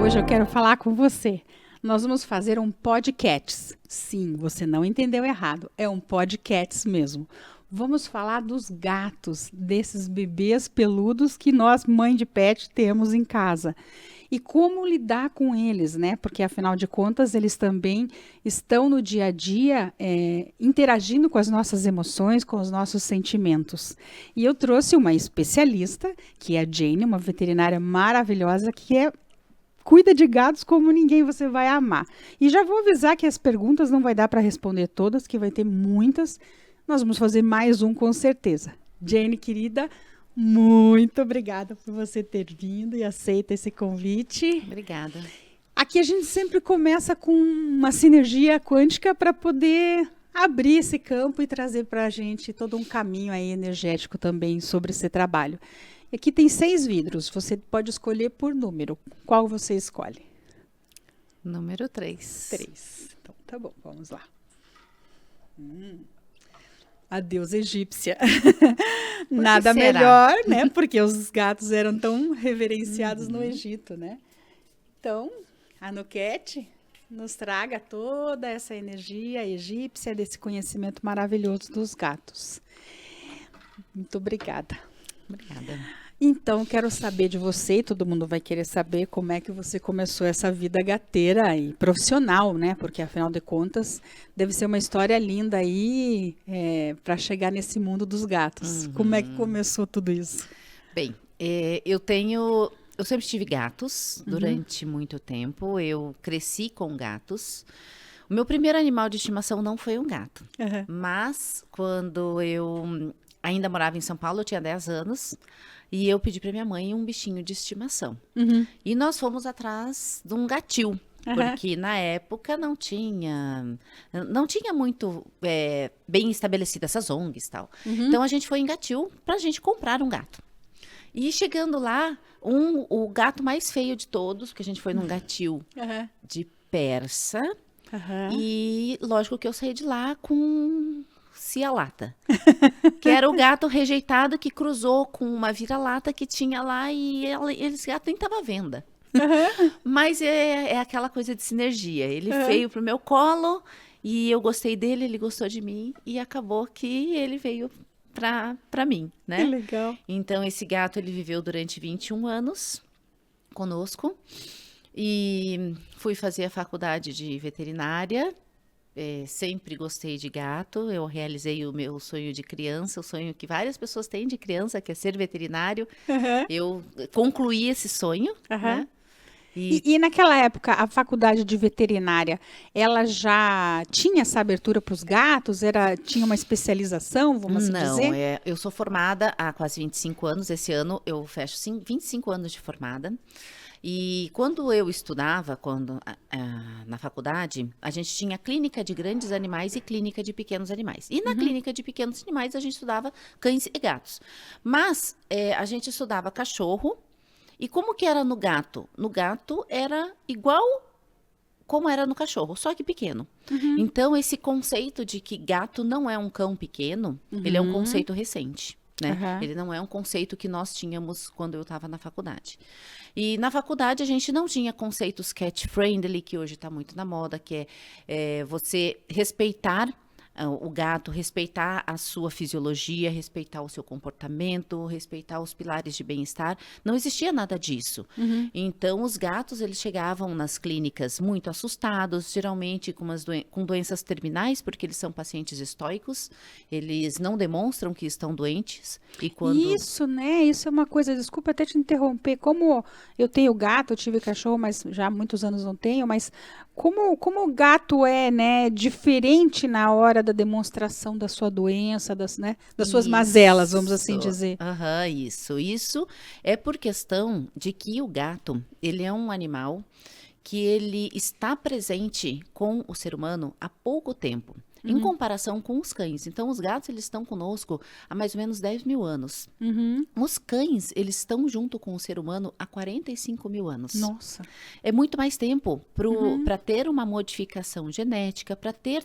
hoje eu quero falar com você. Nós vamos fazer um podcast. Sim, você não entendeu errado. É um podcast mesmo. Vamos falar dos gatos, desses bebês peludos que nós, mãe de pet, temos em casa. E como lidar com eles, né? Porque, afinal de contas, eles também estão no dia a dia interagindo com as nossas emoções, com os nossos sentimentos. E eu trouxe uma especialista, que é a Jane, uma veterinária maravilhosa, cuida de gatos como ninguém, você vai amar. E já vou avisar que as perguntas não vai dar para responder todas, que vai ter muitas. Nós vamos fazer mais um com certeza. Jane, querida, muito obrigada por você ter vindo e aceita esse convite. Obrigada. Aqui a gente sempre começa com uma sinergia quântica para poder abrir esse campo e trazer para a gente todo um caminho aí energético também sobre esse trabalho. Aqui tem 6 vidros, você pode escolher por número. Qual você escolhe? Número 3. 3. Então, tá bom, vamos lá. A deusa egípcia. Nada melhor, né? Porque os gatos eram tão reverenciados no Egito, né? Então, a Nuket nos traga toda essa energia egípcia, desse conhecimento maravilhoso dos gatos. Muito obrigada. Obrigada. Então, quero saber de você, e todo mundo vai querer saber como é que você começou essa vida gateira e profissional, né? Porque, afinal de contas, deve ser uma história linda aí para chegar nesse mundo dos gatos. Como é que começou tudo isso? Bem, eu sempre tive gatos durante muito tempo, eu cresci com gatos. O meu primeiro animal de estimação não foi um gato, mas quando eu ainda morava em São Paulo, eu tinha 10 anos, e eu pedi para minha mãe um bichinho de estimação. E nós fomos atrás de um gatil, porque na época não tinha muito bem estabelecidas essas ONGs e tal. Então a gente foi em gatil para a gente comprar um gato. E chegando lá, o gato mais feio de todos, que a gente foi num gatil de persa, e lógico que eu saí de lá com Cia-lata, que era o gato rejeitado que cruzou com uma vira-lata que tinha lá e esse gato nem estava à venda. Mas é aquela coisa de sinergia. Ele veio pro meu colo e eu gostei dele, ele gostou de mim e acabou que ele veio para mim, né? Que legal. Então esse gato ele viveu durante 21 anos conosco e fui fazer a faculdade de veterinária. Sempre gostei de gato, eu realizei o meu sonho de criança, o sonho que várias pessoas têm de criança, que é ser veterinário. Eu concluí esse sonho, né? E naquela época, a faculdade de veterinária, ela já tinha essa abertura para os gatos? Tinha uma especialização, vamos dizer? Não, eu sou formada há quase 25 anos, esse ano eu fecho 25 anos de formada. E quando eu estudava, na faculdade, a gente tinha clínica de grandes animais e clínica de pequenos animais. E na clínica de pequenos animais a gente estudava cães e gatos. Mas a gente estudava cachorro. E como que era no gato? No gato era igual como era no cachorro, só que pequeno. Então esse conceito de que gato não é um cão pequeno, ele é um conceito recente. Né? Ele não é um conceito que nós tínhamos quando eu estava na faculdade. E na faculdade a gente não tinha conceitos cat-friendly, que hoje está muito na moda, que é você respeitar o gato, respeitar a sua fisiologia, respeitar o seu comportamento, respeitar os pilares de bem-estar. Não existia nada disso. Então, os gatos, eles chegavam nas clínicas muito assustados, geralmente com doenças terminais, porque eles são pacientes estoicos, eles não demonstram que estão doentes. E quando... Isso, né? Isso é uma coisa, desculpa até te interromper, como eu tenho gato, eu tive cachorro, mas já há muitos anos não tenho, mas como o gato é, né, diferente na hora da demonstração da sua doença, das suas mazelas, vamos assim dizer. Isso é por questão de que o gato, ele é um animal que ele está presente com o ser humano há pouco tempo. Em comparação com os cães. Então, os gatos, eles estão conosco há mais ou menos 10 mil anos. Os cães, eles estão junto com o ser humano há 45 mil anos. Nossa. É muito mais tempo para ter uma modificação genética, para ter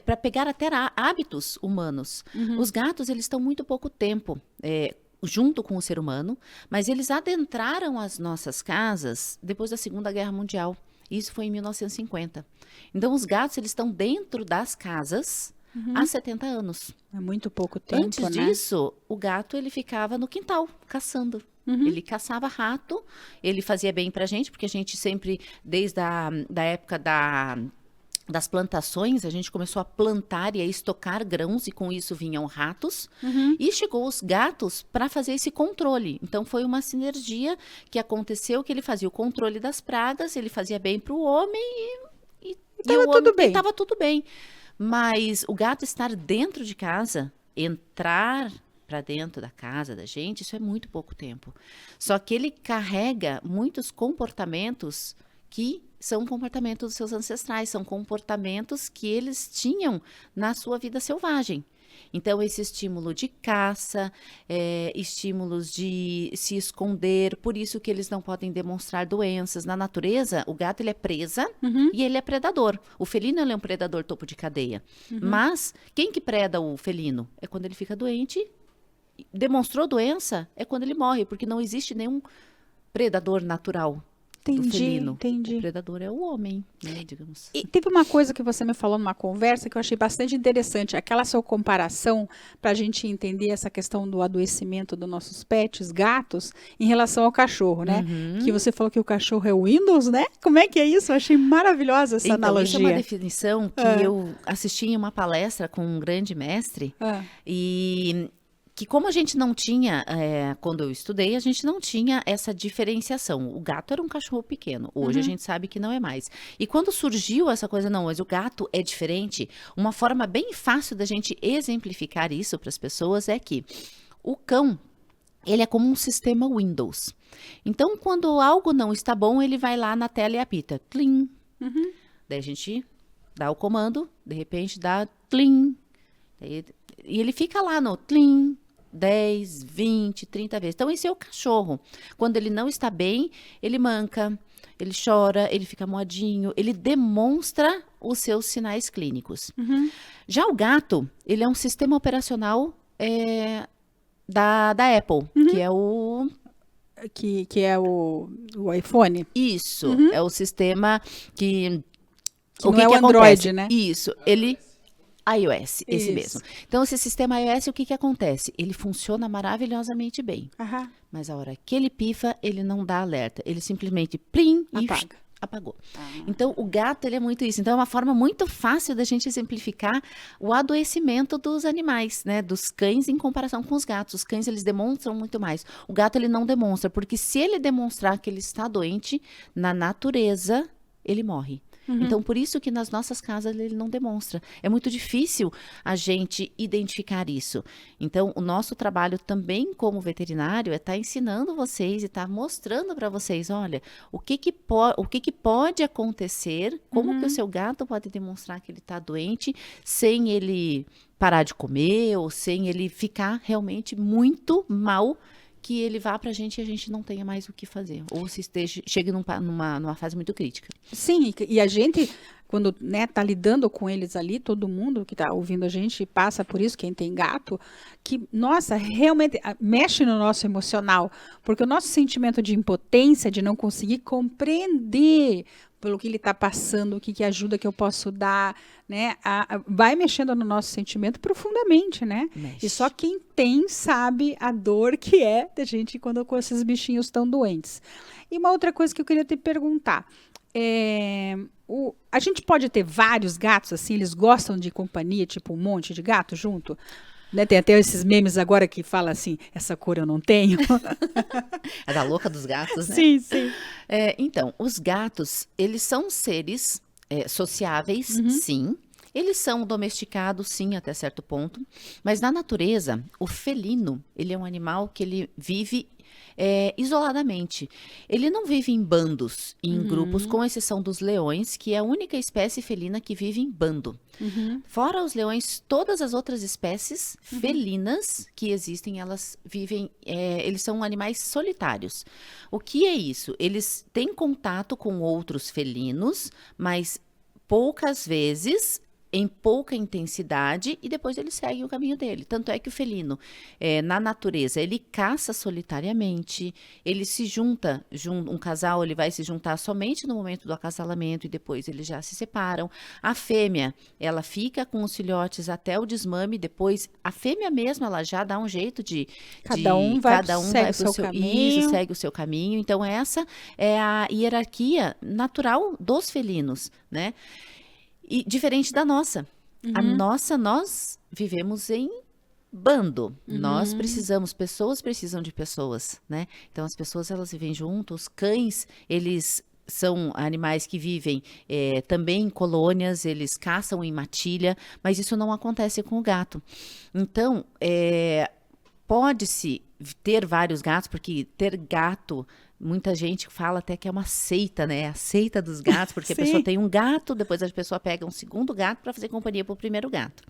para pegar até hábitos humanos. Os gatos, eles estão muito pouco tempo junto com o ser humano, mas eles adentraram as nossas casas depois da Segunda Guerra Mundial. Isso foi em 1950. Então, os gatos, eles estão dentro das casas há 70 anos. É muito pouco tempo, Antes né? disso, o gato, ele ficava no quintal, caçando. Ele caçava rato, ele fazia bem pra gente, porque a gente sempre, desde da época das plantações, a gente começou a plantar e a estocar grãos, e com isso vinham ratos. E chegou os gatos para fazer esse controle. Então, foi uma sinergia que aconteceu, que ele fazia o controle das pragas, ele fazia bem para o homem e tava o tudo homem bem. estava tudo bem. Mas o gato estar dentro de casa, entrar para dentro da casa da gente, isso é muito pouco tempo. Só que ele carrega muitos comportamentos que são comportamentos dos seus ancestrais, são comportamentos que eles tinham na sua vida selvagem. Então, esse estímulo de caça, estímulos de se esconder, por isso que eles não podem demonstrar doenças. Na natureza, o gato ele é presa e ele é predador. O felino ele é um predador topo de cadeia. Mas quem que preda o felino? É quando ele fica doente. Demonstrou doença é quando ele morre, porque não existe nenhum predador natural do felino. Entendi. O predador é o homem, né, digamos. E teve uma coisa que você me falou numa conversa que eu achei bastante interessante, aquela sua comparação para a gente entender essa questão do adoecimento dos nossos pets, gatos, em relação ao cachorro, né? Que você falou que o cachorro é o Windows, né? Como é que é isso? Eu achei maravilhosa essa Então, analogia. isso é uma definição que eu assisti em uma palestra com um grande mestre e que como a gente não tinha, quando eu estudei, a gente não tinha essa diferenciação. O gato era um cachorro pequeno, hoje a gente sabe que não é mais. E quando surgiu essa coisa, não, mas o gato é diferente, uma forma bem fácil da gente exemplificar isso para as pessoas é que o cão, ele é como um sistema Windows. Então, quando algo não está bom, ele vai lá na tela e apita, tlim. Daí a gente dá o comando, de repente dá tlim. E ele fica lá no tlim, 10, 20, 30 vezes. Então, esse é o cachorro. Quando ele não está bem, ele manca, ele chora, ele fica moadinho, ele demonstra os seus sinais clínicos. Já o gato, ele é um sistema operacional da Apple, que é o... Que é o iPhone. Isso, é o sistema que... Que não é o Android, né? Isso, ele... iOS, esse Isso. mesmo. Então, esse sistema iOS, o que acontece? Ele funciona maravilhosamente bem. Mas a hora que ele pifa, ele não dá alerta. Ele simplesmente plim e Apaga. apagou. Então, o gato, ele é muito isso. Então, é uma forma muito fácil da gente exemplificar o adoecimento dos animais, né? Dos cães em comparação com os gatos. Os cães, eles demonstram muito mais. O gato, ele não demonstra, porque se ele demonstrar que ele está doente, na natureza, ele morre. Então, por isso que nas nossas casas ele não demonstra. É muito difícil a gente identificar isso. Então, o nosso trabalho também como veterinário é estar ensinando vocês e estar mostrando para vocês, olha, o que pode acontecer, como que o seu gato pode demonstrar que ele está doente sem ele parar de comer ou sem ele ficar realmente muito mal, que ele vá para a gente e a gente não tenha mais o que fazer. Ou se chegue numa fase muito crítica. Sim, e a gente, quando tá lidando com eles ali, todo mundo que está ouvindo a gente passa por isso, quem tem gato, que, nossa, realmente mexe no nosso emocional, porque o nosso sentimento de impotência, de não conseguir compreender pelo que ele está passando, o que ajuda que eu posso dar, né? Vai mexendo no nosso sentimento profundamente, né? Mexe. E só quem tem sabe a dor que é da gente quando com esses bichinhos estão doentes. E uma outra coisa que eu queria te perguntar, a gente pode ter vários gatos, assim, eles gostam de companhia, tipo um monte de gato junto? Né? Tem até esses memes agora que falam assim, essa cor eu não tenho. É da louca dos gatos, né? Sim, sim. Então, os gatos, eles são seres sociáveis, sim. Eles são domesticados, sim, até certo ponto. Mas na natureza, o felino, ele é um animal que ele vive isoladamente. Ele não vive em bandos, em grupos, com exceção dos leões, que é a única espécie felina que vive em bando. Fora os leões, todas as outras espécies felinas que existem, elas vivem, eles são animais solitários. O que é isso? Eles têm contato com outros felinos, mas poucas vezes em pouca intensidade e depois ele segue o caminho dele. Tanto é que o felino, na natureza, ele caça solitariamente, ele se junta, um casal ele vai se juntar somente no momento do acasalamento e depois eles já se separam. A fêmea, ela fica com os filhotes até o desmame, depois a fêmea mesma, ela já dá um jeito Cada um vai vai pro seu caminho. isso, segue o seu caminho. Então essa é a hierarquia natural dos felinos, né? E diferente da nossa. A nossa, nós vivemos em bando. Nós precisamos, pessoas precisam de pessoas, né? Então, as pessoas, elas vivem juntos. Os cães, eles são animais que vivem também em colônias, eles caçam em matilha, mas isso não acontece com o gato. Então, pode-se ter vários gatos, porque ter gato... Muita gente fala até que é uma seita, né? A seita dos gatos, porque a pessoa tem um gato, depois a pessoa pega um segundo gato para fazer companhia pro primeiro gato.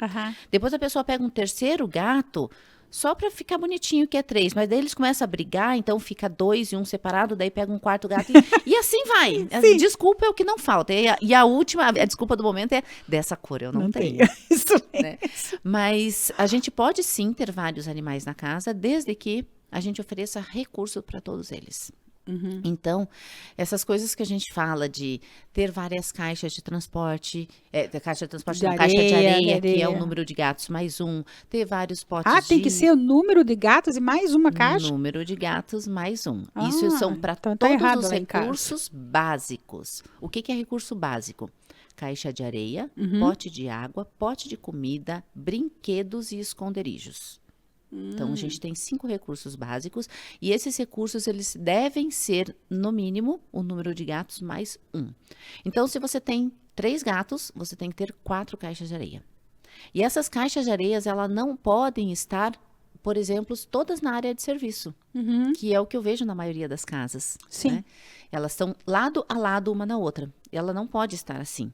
Depois a pessoa pega um terceiro gato só para ficar bonitinho, que é 3. Mas daí eles começam a brigar, então fica 2 e um separado, daí pega um quarto gato e assim vai. Desculpa é o que não falta. E a última, a desculpa do momento é dessa cor, eu não tenho. Isso né? Mas a gente pode sim ter vários animais na casa, desde que a gente ofereça recurso para todos eles. Então, essas coisas que a gente fala de ter várias caixas de transporte, caixa de areia, que é o número de gatos mais um, ter vários potes tem que ser o número de gatos e mais uma caixa? Número de gatos mais um. Isso são para então todos os recursos básicos. O que é recurso básico? Caixa de areia, pote de água, pote de comida, brinquedos e esconderijos. Então, a gente tem 5 recursos básicos e esses recursos, eles devem ser, no mínimo, o número de gatos mais 1. Então, se você tem 3 gatos, você tem que ter 4 caixas de areia. E essas caixas de areia, elas não podem estar, por exemplo, todas na área de serviço, que é o que eu vejo na maioria das casas. Sim. Né? Elas estão lado a lado uma na outra. Ela não pode estar assim.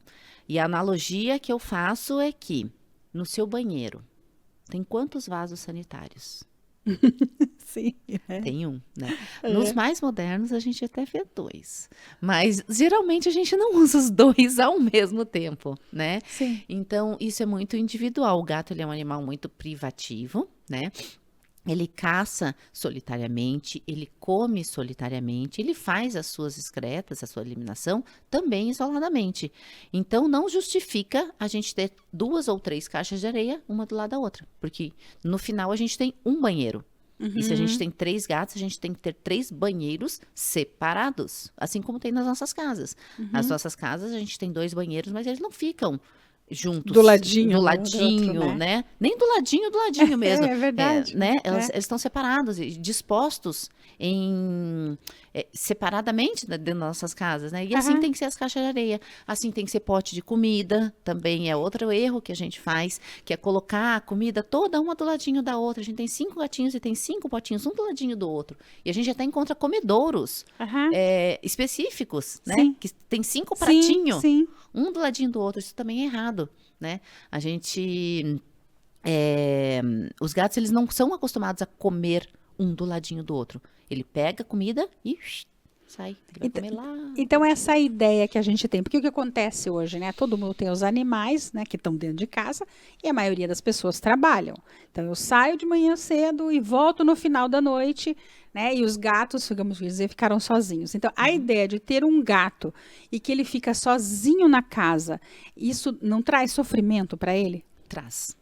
E a analogia que eu faço é que, no seu banheiro, tem quantos vasos sanitários? Sim. Tem um, né? Nos mais modernos, a gente até vê 2. Mas, geralmente, a gente não usa os 2 ao mesmo tempo, né? Sim. Então, isso é muito individual. O gato, ele é um animal muito privativo, né? Ele caça solitariamente, ele come solitariamente, ele faz as suas excretas, a sua eliminação também isoladamente. Então, não justifica a gente ter 2 ou 3 caixas de areia, uma do lado da outra. Porque, no final, a gente tem um banheiro. E se a gente tem 3 gatos, a gente tem que ter 3 banheiros separados. Assim como tem nas nossas casas. Nas nossas casas, a gente tem 2 banheiros, mas eles não ficam... juntos, do ladinho, outro, né? Nem do ladinho mesmo. É verdade. Né? Eles estão separados e dispostos separadamente dentro das nossas casas, né? E assim tem que ser as caixas de areia. Assim tem que ser pote de comida, também é outro erro que a gente faz, que é colocar a comida toda uma do ladinho da outra. A gente tem 5 gatinhos e tem 5 potinhos, um do ladinho do outro. E a gente até encontra comedouros específicos, né? Sim. Que tem 5 pratinhos. Sim. Um do ladinho do outro, isso também é errado, né? A gente... os gatos, eles não são acostumados a comer um do ladinho do outro. Ele pega a comida e sai. Ele vai comer lá. Então, essa é a ideia que a gente tem. Porque o que acontece hoje, né? Todo mundo tem os animais, né? Que estão dentro de casa e a maioria das pessoas trabalham. Então, eu saio de manhã cedo e volto no final da noite, né? E os gatos, digamos dizer, ficaram sozinhos. Então, a ideia de ter um gato e que ele fica sozinho na casa, isso não traz sofrimento para ele? Traz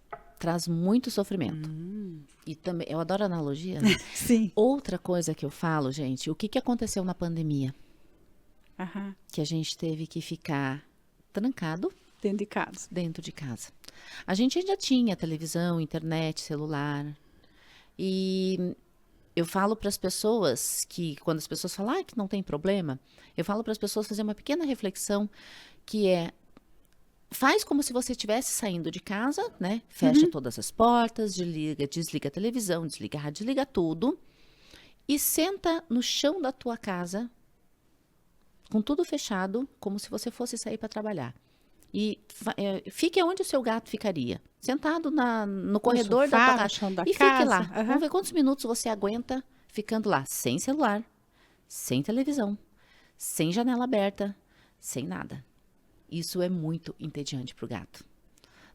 muito sofrimento. E também, eu adoro analogia, né? Sim. Outra coisa que eu falo, gente, o que aconteceu na pandemia? Que a gente teve que ficar trancado dentro de casa. A gente ainda tinha televisão, internet, celular. E eu falo para as pessoas que, quando as pessoas falam que não tem problema, eu falo para as pessoas fazer uma pequena reflexão, que faz como se você estivesse saindo de casa, né? Fecha todas as portas, desliga a televisão, desliga a rádio, desliga tudo. E senta no chão da tua casa, com tudo fechado, como se você fosse sair para trabalhar. E fique onde o seu gato ficaria. Sentado no corredor da tua casa. Chão da e casa. Fique lá. Vamos ver quantos minutos você aguenta ficando lá. Sem celular, sem televisão, sem janela aberta, sem nada. Isso é muito entediante para o gato.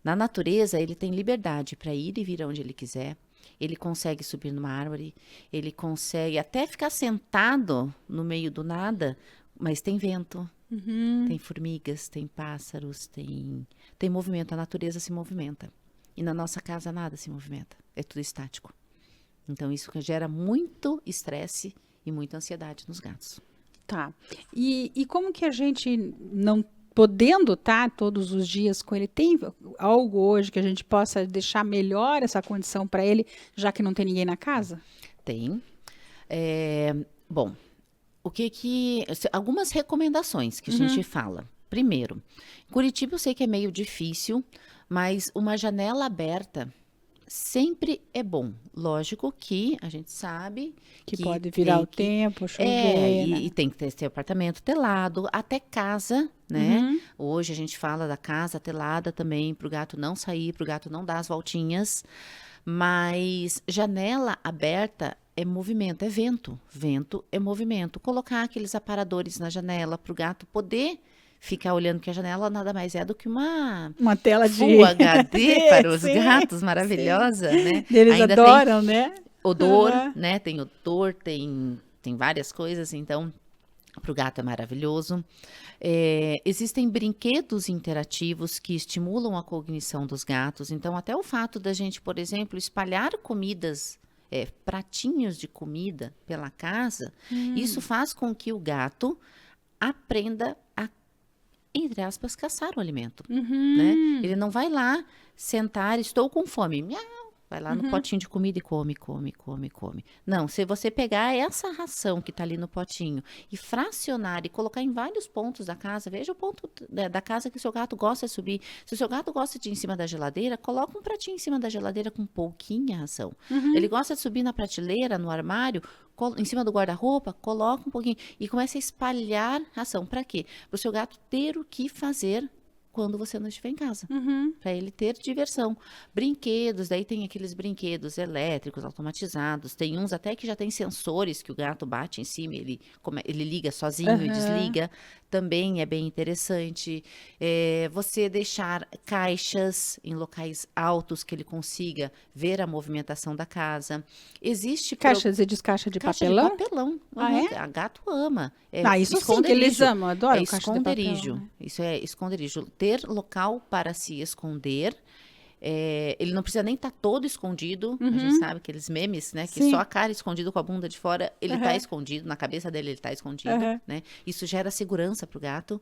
Na natureza, ele tem liberdade para ir e vir aonde ele quiser. Ele consegue subir numa árvore, ele consegue até ficar sentado no meio do nada, mas tem vento, tem formigas, tem pássaros, tem movimento. A natureza se movimenta. E na nossa casa nada se movimenta. É tudo estático. Então, isso gera muito estresse e muita ansiedade nos gatos. Tá. E como que a gente, não podendo estar todos os dias com ele, tem algo hoje que a gente possa deixar melhor essa condição para ele, já que não tem ninguém na casa? Tem. Bom, algumas recomendações que a gente fala. Primeiro, Curitiba eu sei que é meio difícil, mas uma janela aberta sempre é bom. Lógico que a gente sabe que pode virar o tempo, chover, né? E tem que ter apartamento telado, até casa, né? Hoje a gente fala da casa telada também, para o gato não sair, para o gato não dar as voltinhas. Mas janela aberta é movimento, é vento. Vento é movimento. Colocar aqueles aparadores na janela para o gato poder ficar olhando, que a janela nada mais é do que uma tela de Full HD para os gatos, maravilhosa, né? Eles Ainda adoram, tem né? Odor, né? Tem odor, tem várias coisas, então para o gato é maravilhoso. Existem brinquedos interativos que estimulam a cognição dos gatos, então até o fato da gente, por exemplo, espalhar comidas, pratinhos de comida pela casa, isso faz com que o gato aprenda a, entre aspas, caçar o alimento, né? Ele não vai lá sentar, estou com fome, miau, vai lá no potinho de comida e come. Não, se você pegar essa ração que está ali no potinho e fracionar e colocar em vários pontos da casa, veja o ponto da casa que o seu gato gosta de subir. Se o seu gato gosta de ir em cima da geladeira, coloca um pratinho em cima da geladeira com pouquinha ração. Ele gosta de subir na prateleira, no armário, em cima do guarda-roupa, coloca um pouquinho e começa a espalhar ração. Para quê? Para o seu gato ter o que fazer quando você não estiver em casa, para ele ter diversão. Brinquedos, daí tem aqueles brinquedos elétricos, automatizados, tem uns até que já tem sensores que o gato bate em cima, ele liga sozinho e desliga, também é bem interessante. Você deixar caixas em locais altos que ele consiga ver a movimentação da casa. Existe Caixa, você diz caixa de papelão? De papelão. A gato ama. Isso sim, que eles amam, adoram caixa de papel. Né? Isso é esconderijo. Ter local para se esconder. Ele não precisa nem estar todo escondido. A gente sabe aqueles memes, né? Que só a cara escondida com a bunda de fora, ele está escondido. Na cabeça dele, ele está escondido. Né? Isso gera segurança para o gato.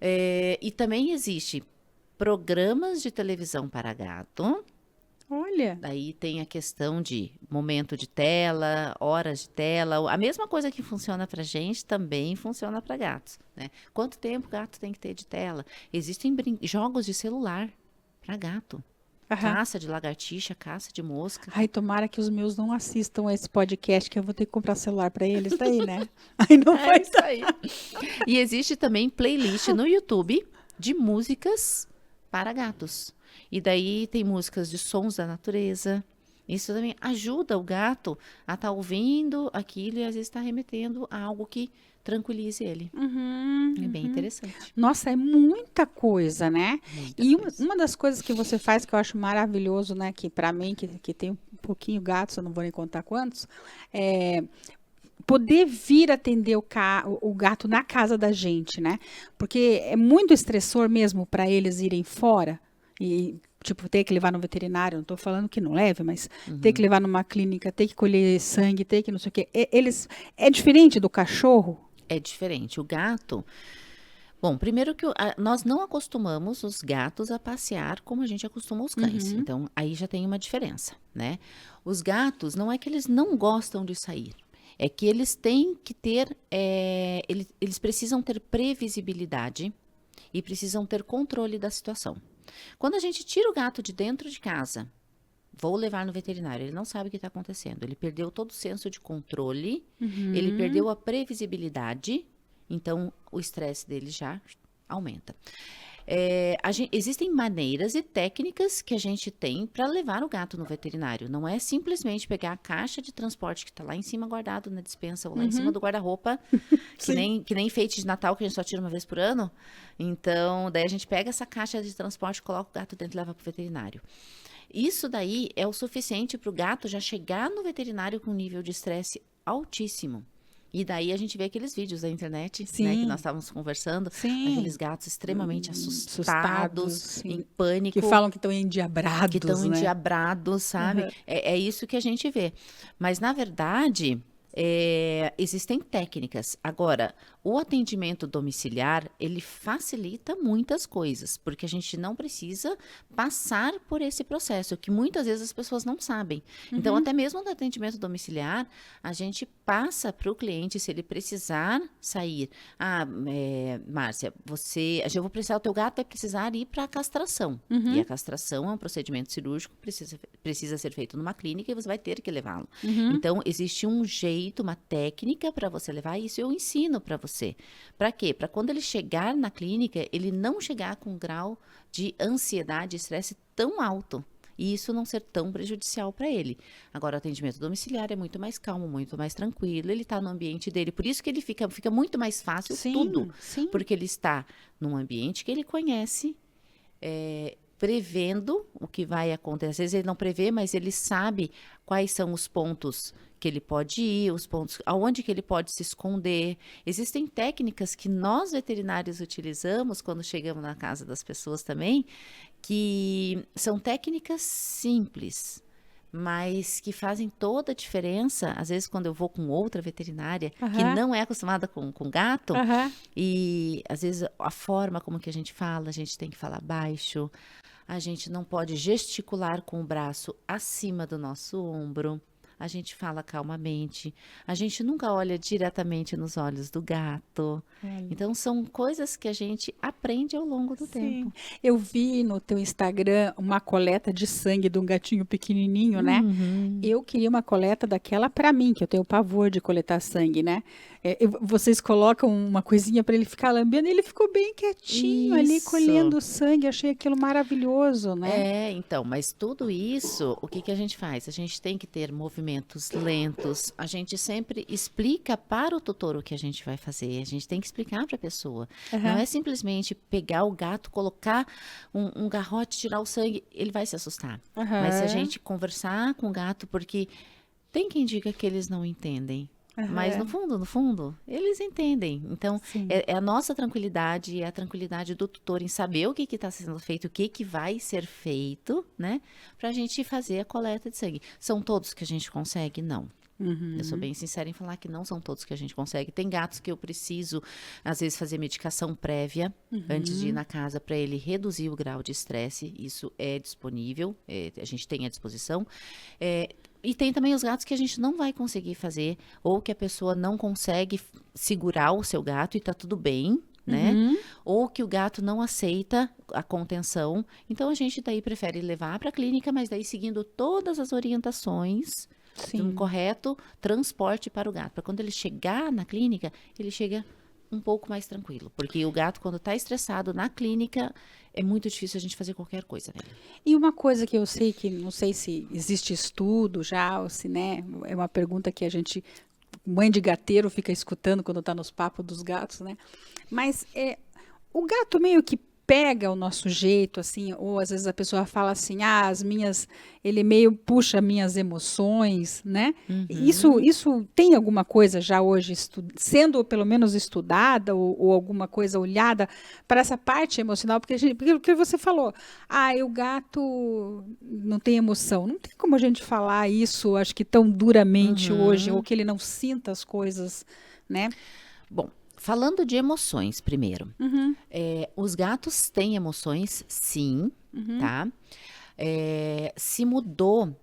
E também existe programas de televisão para gato. Olha. Daí tem a questão de momento de tela, horas de tela. A mesma coisa que funciona para gente também funciona para gatos, né? Quanto tempo o gato tem que ter de tela? Existem jogos de celular para gato. Caça de lagartixa, caça de mosca. Ai, tomara que os meus não assistam a esse podcast, que eu vou ter que comprar celular para eles, tá aí, né? Aí não vai sair. E existe também playlist no YouTube de músicas para gatos. E daí tem músicas de sons da natureza. Isso também ajuda o gato a estar ouvindo aquilo e às vezes está remetendo a algo que tranquilize ele. É bem interessante. Nossa, é muita coisa, né? Uma das coisas que você faz que eu acho maravilhoso, né? Que para mim, que tem um pouquinho gatos, eu não vou nem contar quantos, poder vir atender o gato na casa da gente, né? Porque é muito estressor mesmo para eles irem fora. E, tipo, ter que levar no veterinário, não estou falando que não leve, mas ter que levar numa clínica, ter que colher sangue, ter que não sei o quê. É diferente do cachorro? É diferente. O gato... Bom, primeiro que nós não acostumamos os gatos a passear como a gente acostuma os cães. Então, aí já tem uma diferença, né? Os gatos, não é que eles não gostam de sair. É que eles têm que ter... eles precisam ter previsibilidade e precisam ter controle da situação. Quando a gente tira o gato de dentro de casa, vou levar no veterinário, ele não sabe o que está acontecendo. Ele perdeu todo o senso de controle, ele perdeu a previsibilidade, então o estresse dele já aumenta. Existem maneiras e técnicas que a gente tem para levar o gato no veterinário. Não é simplesmente pegar a caixa de transporte que está lá em cima guardado na despensa ou lá em cima do guarda-roupa, que nem enfeite de Natal que a gente só tira uma vez por ano. Então, daí a gente pega essa caixa de transporte, coloca o gato dentro e leva para o veterinário. Isso daí é o suficiente para o gato já chegar no veterinário com um nível de estresse altíssimo. E daí a gente vê aqueles vídeos da internet, né, que nós estávamos conversando, aqueles gatos extremamente assustados, em pânico. Que falam que estão endiabrados, que estão né? endiabrados, sabe? É isso que a gente vê. Mas, na verdade, existem técnicas. Agora, o atendimento domiciliar, ele facilita muitas coisas, porque a gente não precisa passar por esse processo, que muitas vezes as pessoas não sabem. Então, até mesmo no atendimento domiciliar, a gente passa para o cliente, se ele precisar sair. Márcia, eu vou precisar, o teu gato vai precisar ir para a castração. E a castração é um procedimento cirúrgico, precisa ser feito numa clínica e você vai ter que levá-lo. Então, existe um jeito, uma técnica para você levar, e isso eu ensino para você. Para quê? Para quando ele chegar na clínica, ele não chegar com um grau de ansiedade e estresse tão alto. E isso não ser tão prejudicial para ele. Agora, o atendimento domiciliar é muito mais calmo, muito mais tranquilo. Ele está no ambiente dele. Por isso que ele fica muito mais fácil tudo. Porque ele está num ambiente que ele conhece, prevendo o que vai acontecer. Às vezes ele não prevê, mas ele sabe quais são os pontos que ele pode ir, os pontos aonde que ele pode se esconder. Existem técnicas que nós veterinários utilizamos quando chegamos na casa das pessoas também, que são técnicas simples, mas que fazem toda a diferença. Às vezes, quando eu vou com outra veterinária, que não é acostumada com gato, e às vezes a forma como que a gente fala, a gente tem que falar baixo, a gente não pode gesticular com o braço acima do nosso ombro. A gente fala calmamente, a gente nunca olha diretamente nos olhos do gato. Então, são coisas que a gente aprende ao longo do tempo. Eu vi no teu Instagram uma coleta de sangue de um gatinho pequenininho, né? Eu queria uma coleta daquela para mim, que eu tenho pavor de coletar sangue, né? Vocês colocam uma coisinha para ele ficar lambendo, e ele ficou bem quietinho ali, colhendo o sangue. Achei aquilo maravilhoso, né? Então, mas tudo isso, o que a gente faz? A gente tem que ter movimentos lentos, a gente sempre explica para o tutor o que a gente vai fazer, a gente tem que explicar para a pessoa. Não é simplesmente pegar o gato, colocar um garrote, tirar o sangue, ele vai se assustar. Mas se a gente conversar com o gato, porque tem quem diga que eles não entendem. Mas no fundo, eles entendem. Então, é a nossa tranquilidade, é a tranquilidade do tutor em saber o que está sendo feito, o que vai ser feito, né? Para a gente fazer a coleta de sangue. São todos que a gente consegue? Não. Eu sou bem sincera em falar que não são todos que a gente consegue. Tem gatos que eu preciso, às vezes, fazer medicação prévia antes de ir na casa para ele reduzir o grau de estresse. Isso é disponível, a gente tem à disposição. E tem também os gatos que a gente não vai conseguir fazer, ou que a pessoa não consegue segurar o seu gato e está tudo bem, né? Ou que o gato não aceita a contenção. Então, a gente daí prefere levar para a clínica, mas daí seguindo todas as orientações de um correto transporte para o gato. Para quando ele chegar na clínica, ele chega um pouco mais tranquilo. Porque o gato, quando está estressado na clínica, é muito difícil a gente fazer qualquer coisa nele. E uma coisa que eu sei que, não sei se existe estudo já, ou se, né, é uma pergunta que a gente, mãe de gateiro, fica escutando quando está nos papos dos gatos, né? Mas o gato meio que pega o nosso jeito, assim, ou às vezes a pessoa fala assim, ele meio puxa minhas emoções, né? Isso tem alguma coisa já hoje, sendo pelo menos estudada, ou alguma coisa olhada para essa parte emocional? Porque você falou, o gato não tem emoção. Não tem como a gente falar isso, acho que tão duramente hoje, ou que ele não sinta as coisas, né? Bom, falando de emoções primeiro, os gatos têm emoções, sim, tá? Se mudou,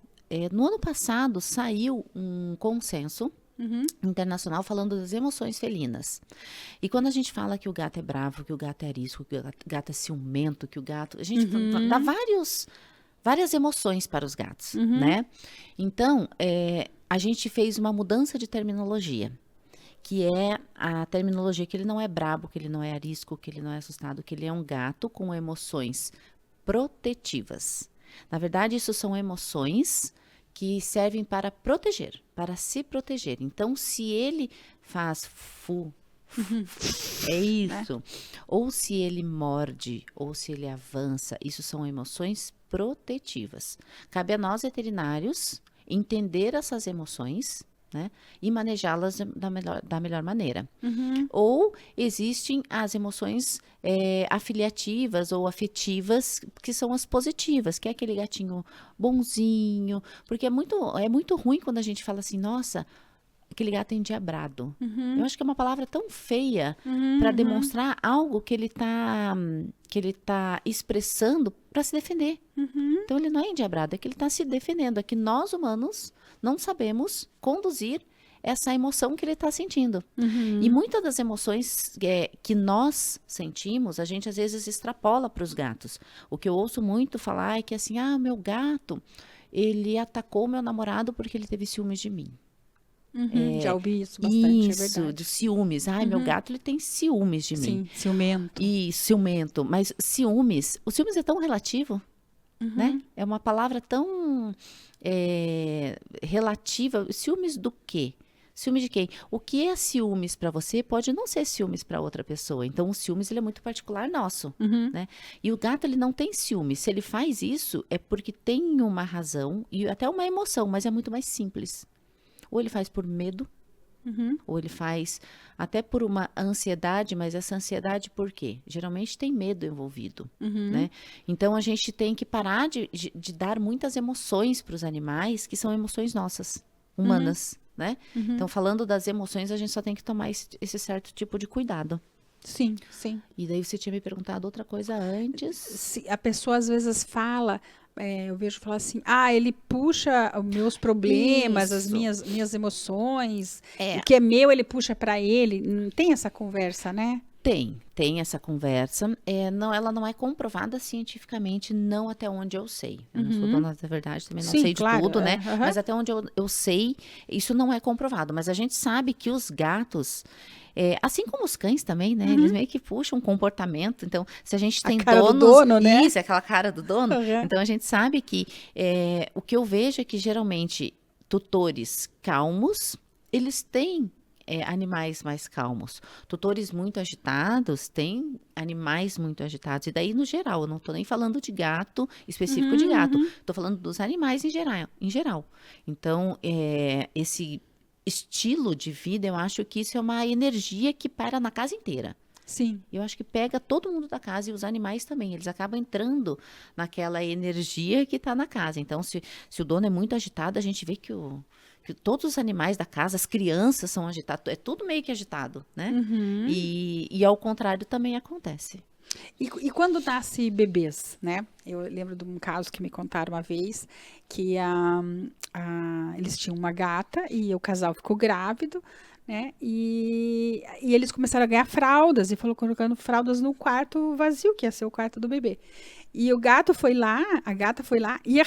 no ano passado saiu um consenso internacional falando das emoções felinas. E quando a gente fala que o gato é bravo, que o gato é arisco, que o gato é ciumento, que o gato... A gente dá várias emoções para os gatos, né? Então, a gente fez uma mudança de terminologia, que é a terminologia que ele não é brabo, que ele não é arisco, que ele não é assustado, que ele é um gato com emoções protetivas. Na verdade, isso são emoções que servem para proteger, para se proteger. Então, se ele faz é isso. Ou se ele morde, ou se ele avança, isso são emoções protetivas. Cabe a nós, veterinários, entender essas emoções, né, e manejá-las da melhor maneira. Ou existem as emoções afiliativas ou afetivas, que são as positivas, que é aquele gatinho bonzinho, porque é muito ruim quando a gente fala assim, nossa, aquele gato é endiabrado. Eu acho que é uma palavra tão feia para demonstrar algo que ele tá expressando para se defender. Então ele não é endiabrado, é que ele está se defendendo, é que nós humanos não sabemos conduzir essa emoção que ele está sentindo. E muitas das emoções que nós sentimos, a gente às vezes extrapola para os gatos. O que eu ouço muito falar é que assim, meu gato, ele atacou meu namorado porque ele teve ciúmes de mim. Já ouvi isso bastante, é Isso, verdade. de ciúmes. Meu gato, ele tem ciúmes de mim. Sim, ciumento. E ciumento. Mas o ciúmes é tão relativo, né? É uma palavra tão relativa. Ciúmes do quê? Ciúmes de quem? O que é ciúmes para você pode não ser ciúmes para outra pessoa. Então, o ciúmes ele é muito particular nosso, né? E o gato, ele não tem ciúmes. Se ele faz isso, é porque tem uma razão e até uma emoção, mas é muito mais simples. Ou ele faz por medo, ou ele faz até por uma ansiedade, mas essa ansiedade por quê? Geralmente tem medo envolvido, né? Então, a gente tem que parar de dar muitas emoções para os animais, que são emoções nossas, humanas, né? Então, falando das emoções, a gente só tem que tomar esse certo tipo de cuidado. Sim, sim. E daí você tinha me perguntado outra coisa antes. A pessoa às vezes fala, eu vejo falar assim, ele puxa os meus problemas, as Isso. minhas emoções, o que é meu ele puxa para ele. Não tem essa conversa, né? Tem essa conversa. Ela não é comprovada cientificamente, não até onde eu sei. Eu não sou dona da verdade, também não Sim, sei de claro, tudo, né? Mas até onde eu sei, isso não é comprovado. Mas a gente sabe que os gatos, assim como os cães também, né? Eles meio que puxam um comportamento. Então, se a gente tem cara do donos... dono, né? Isso, aquela cara do dono. Então, a gente sabe que o que eu vejo é que, geralmente, tutores calmos, eles têm animais mais calmos. Tutores muito agitados têm animais muito agitados. E daí, no geral, eu não estou nem falando de gato, específico de gato. Estou falando dos animais em geral. Então, esse estilo de vida, eu acho que isso é uma energia que para na casa inteira. Sim. Eu acho que pega todo mundo da casa e os animais também. Eles acabam entrando naquela energia que está na casa. Então, se o dono é muito agitado, a gente vê que todos os animais da casa, as crianças são agitados. É tudo meio que agitado, né? E ao contrário também acontece. E quando nasce bebês, né? Eu lembro de um caso que me contaram uma vez, que eles tinham uma gata e o casal ficou grávido, né? E eles começaram a ganhar fraldas e falou colocando fraldas no quarto vazio, que ia ser o quarto do bebê. E a gata foi lá e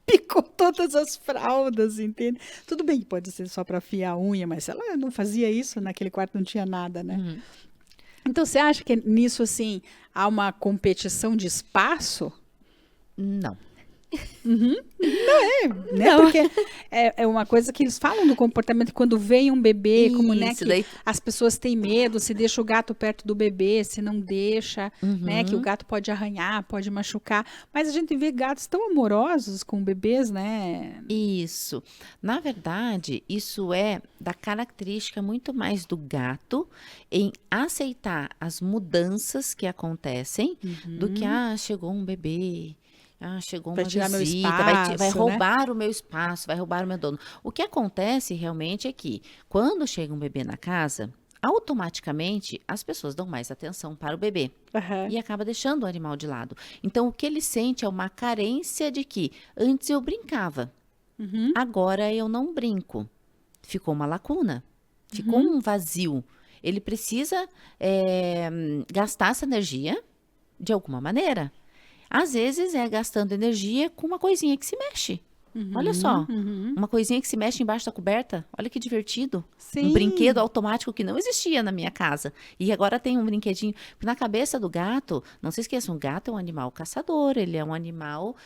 picou todas as fraldas, entende? Tudo bem que pode ser só para afiar a unha, mas ela não fazia isso, naquele quarto não tinha nada, né? Então, você acha que nisso, assim, há uma competição de espaço? Não. Né? Porque é uma coisa que eles falam do comportamento, quando vem um bebê, como, né, que daí... as pessoas têm medo, se deixa o gato perto do bebê, se não deixa, né, que o gato pode arranhar, pode machucar, mas a gente vê gatos tão amorosos com bebês, né? Isso. Na verdade, isso é da característica muito mais do gato em aceitar as mudanças que acontecem do que, chegou um bebê... chegou uma tirar meu visita, espaço, vai né? roubar o meu espaço, vai roubar o meu dono. O que acontece realmente é que, quando chega um bebê na casa, automaticamente as pessoas dão mais atenção para o bebê. E acaba deixando o animal de lado. Então, o que ele sente é uma carência de que antes eu brincava, agora eu não brinco. Ficou uma lacuna, ficou um vazio. Ele precisa gastar essa energia de alguma maneira. Às vezes é gastando energia com uma coisinha que se mexe. Olha só, Uhum. uma coisinha que se mexe embaixo da coberta. Olha que divertido. Sim. Um brinquedo automático que não existia na minha casa. E agora tem um brinquedinho. Na cabeça do gato, não se esqueçam, o gato é um animal caçador, ele é um animal,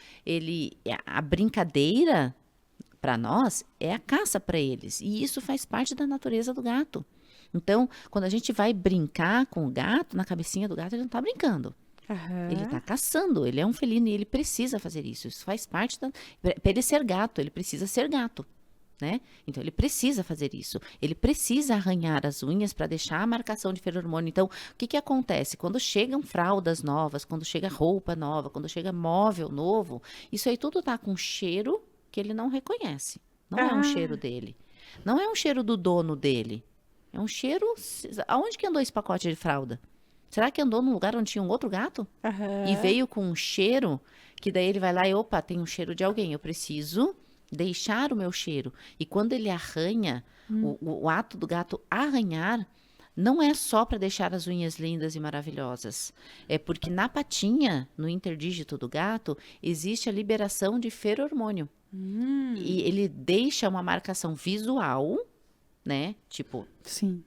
a brincadeira para nós é a caça para eles. E isso faz parte da natureza do gato. Então, quando a gente vai brincar com o gato, na cabecinha do gato, ele não está brincando. Aham. Ele está caçando, ele é um felino e ele precisa fazer isso. Isso faz parte da. Para ele ser gato, ele precisa ser gato. Né? Então, ele precisa fazer isso. Ele precisa arranhar as unhas para deixar a marcação de feromônio. Então, o que acontece? Quando chegam fraldas novas, quando chega roupa nova, quando chega móvel novo, isso aí tudo tá com cheiro que ele não reconhece. Não é um cheiro dele. Não é um cheiro do dono dele. É um cheiro. Aonde que andou esse pacote de fralda? Será que andou num lugar onde tinha um outro gato? Aham. E veio com um cheiro, que daí ele vai lá e, opa, tem um cheiro de alguém. Eu preciso deixar o meu cheiro. E quando ele arranha, o ato do gato arranhar, não é só para deixar as unhas lindas e maravilhosas. É porque na patinha, no interdígito do gato, existe a liberação de feromônio. E ele deixa uma marcação visual, né? Tipo, Sim.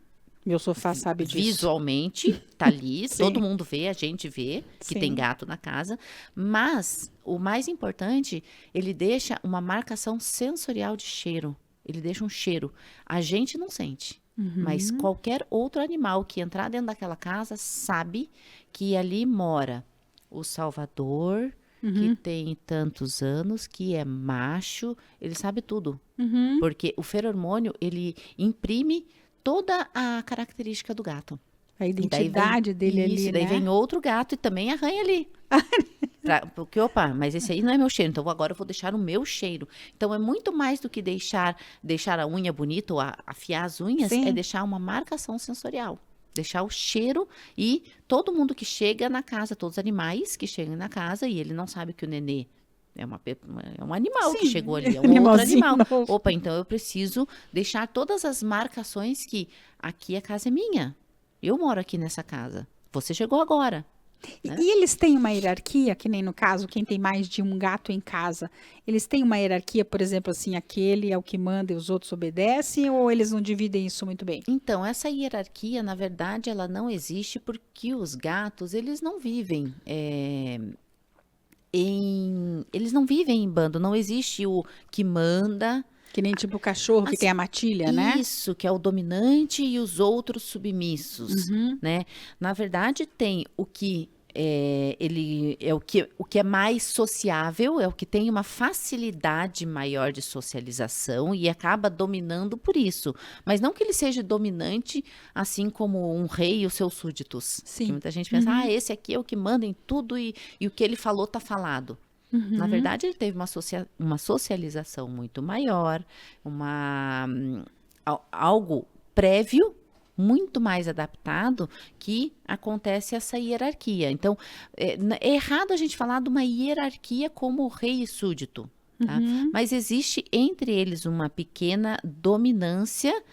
Meu sofá sabe disso. visualmente, tá ali, Sim. todo mundo vê, a gente vê que Sim. tem gato na casa, mas o mais importante, ele deixa uma marcação sensorial de cheiro. Ele deixa um cheiro. A gente não sente, mas qualquer outro animal que entrar dentro daquela casa sabe que ali mora o Salvador, que tem tantos anos, que é macho, ele sabe tudo. Porque o feromônio, ele imprime toda a característica do gato. A E daí identidade dele isso, ali, daí né? vem outro gato e também arranha ali. Porque, opa, mas esse aí não é meu cheiro, então agora eu vou deixar o meu cheiro. Então é muito mais do que deixar a unha bonita ou afiar as unhas, Sim. é deixar uma marcação sensorial. Deixar o cheiro e todo mundo que chega na casa, todos os animais que chegam na casa e ele não sabe que o nenê é um animal que Sim, chegou ali, é um outro animalzinho animal. novo. Opa, então eu preciso deixar todas as marcações que aqui a casa é minha. Eu moro aqui nessa casa. Você chegou agora. E eles têm uma hierarquia, que nem no caso, quem tem mais de um gato em casa, eles têm uma hierarquia, por exemplo, assim, aquele é o que manda e os outros obedecem, ou eles não dividem isso muito bem? Então, essa hierarquia, na verdade, ela não existe porque os gatos, eles não vivem eles não vivem em bando. Não existe o que manda. Que nem tipo o cachorro que tem a matilha, né? Isso, que é o dominante e os outros submissos, né? Na verdade, tem o que ele é o que é mais sociável, é o que tem uma facilidade maior de socialização e acaba dominando por isso. Mas não que ele seja dominante, assim como um rei e os seus súditos. Sim. Que muita gente pensa, esse aqui é o que manda em tudo e o que ele falou tá falado. Na verdade, ele teve uma socialização muito maior, algo prévio, muito mais adaptado, que acontece essa hierarquia. Então, é errado a gente falar de uma hierarquia como rei e súdito, tá? Mas existe entre eles uma pequena dominância,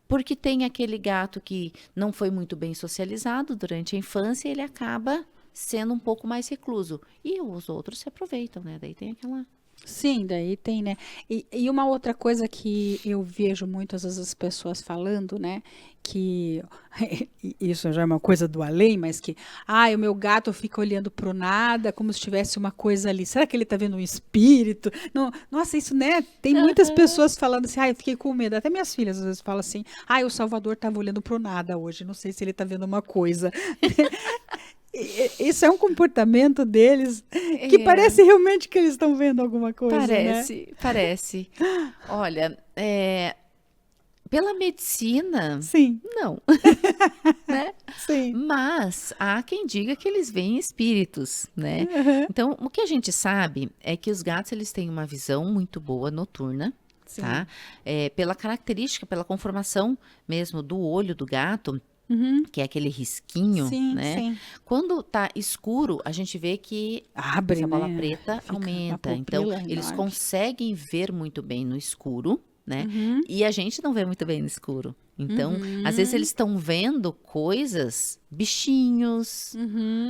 porque tem aquele gato que não foi muito bem socializado durante a infância, ele acaba sendo um pouco mais recluso. E os outros se aproveitam, né? Daí tem aquela... Sim, daí tem, né? E uma outra coisa que eu vejo muitas vezes as pessoas falando, né? Que isso já é uma coisa do além, mas que, o meu gato fica olhando pro nada, como se tivesse uma coisa ali. Será que ele tá vendo um espírito? Não, nossa, isso, né? Tem muitas pessoas falando assim, eu fiquei com medo. Até minhas filhas às vezes falam assim, o Salvador tava olhando pro nada hoje, não sei se ele tá vendo uma coisa. Isso é um comportamento deles que parece realmente que eles estão vendo alguma coisa, né? Parece. Olha, pela medicina, Sim, não. Né? sim. Mas há quem diga que eles veem espíritos, né? Então, o que a gente sabe é que os gatos, eles têm uma visão muito boa noturna, Sim. tá? Pela característica, pela conformação mesmo do olho do gato, que é aquele risquinho, Sim, né? sim. Quando tá escuro, a gente vê que Abre, essa bola né? preta Fica uma aumenta. Então, pupila eles enorme. conseguem ver muito bem no escuro, né? E a gente não vê muito bem no escuro. Então, às vezes eles estão vendo coisas, bichinhos,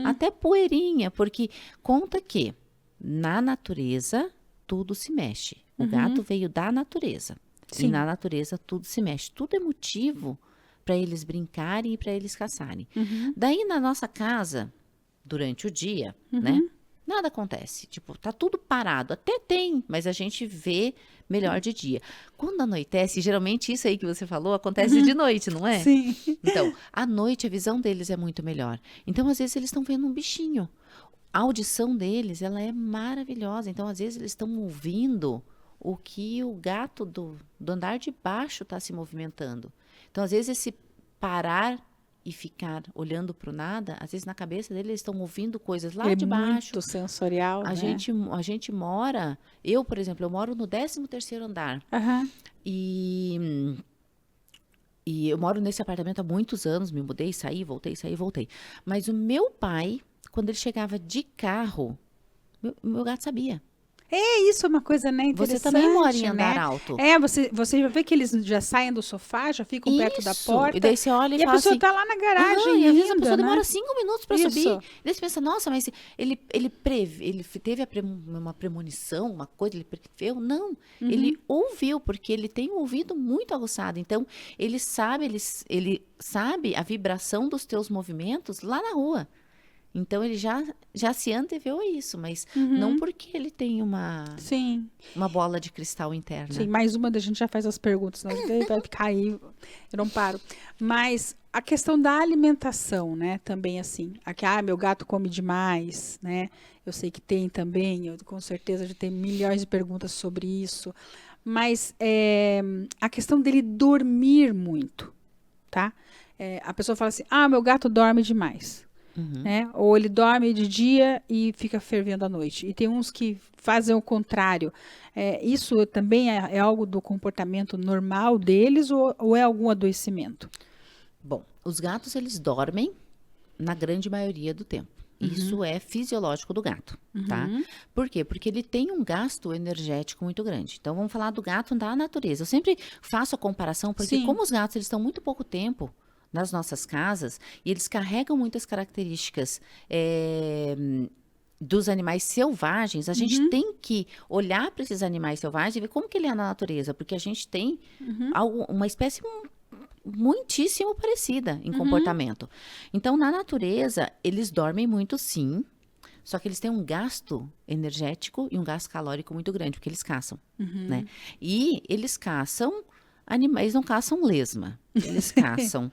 até poeirinha, porque conta que na natureza tudo se mexe. O gato veio da natureza. Sim. E na natureza tudo se mexe. Tudo é motivo para eles brincarem e para eles caçarem. Daí na nossa casa, durante o dia, né? Nada acontece. Tipo, tá tudo parado. Até tem, mas a gente vê melhor de dia. Quando anoitece, geralmente isso aí que você falou acontece de noite, não é? Sim. Então, à noite a visão deles é muito melhor. Então, às vezes eles estão vendo um bichinho. A audição deles, ela é maravilhosa. Então, às vezes eles estão ouvindo o que o gato do andar de baixo está se movimentando. Então, às vezes esse parar e ficar olhando para o nada, às vezes na cabeça deles eles estão ouvindo coisas lá de baixo. Muito sensorial, A né? gente mora, eu, por exemplo, eu moro no 13º andar. Aham. E eu moro nesse apartamento há muitos anos, me mudei, saí, voltei. Mas o meu pai, quando ele chegava de carro, meu gato sabia. Isso é uma coisa, né, Você interessante, também mora em né? andar alto. Você já vê que eles já saem do sofá, já ficam perto da Isso. porta. E daí você olha e E a fala pessoa assim... tá lá na garagem e às vezes a ainda, pessoa né? demora 5 minutos para Isso. subir. E daí você pensa, nossa, mas ele teve uma premonição, uma coisa, ele preveu? Não, ele ouviu, porque ele tem um ouvido muito aguçado. Então, ele sabe a vibração dos teus movimentos lá na rua. Então, ele já se anteveu a isso, mas não porque ele tem uma bola de cristal interna. Sim, mais uma da gente já faz as perguntas, senão a gente vai ficar aí, eu não paro. Mas a questão da alimentação, né, também assim, aqui, meu gato come demais, né, eu sei que tem também, eu com certeza já tem milhões de perguntas sobre isso, mas a questão dele dormir muito, tá? A pessoa fala assim, meu gato dorme demais. Né? Ou ele dorme de dia e fica fervendo à noite. E tem uns que fazem o contrário. Isso também é algo do comportamento normal deles ou é algum adoecimento? Bom, os gatos, eles dormem na grande maioria do tempo. Isso é fisiológico do gato, tá? Por quê? Porque ele tem um gasto energético muito grande. Então, vamos falar do gato da natureza. Eu sempre faço a comparação, porque como os gatos, eles estão muito pouco tempo nas nossas casas, e eles carregam muitas características dos animais selvagens, a gente tem que olhar para esses animais selvagens e ver como que ele é na natureza, porque a gente tem uma espécie muitíssimo parecida em comportamento. Então, na natureza, eles dormem muito, sim, só que eles têm um gasto energético e um gasto calórico muito grande, porque eles caçam, né? E eles caçam animais, não caçam lesma, eles caçam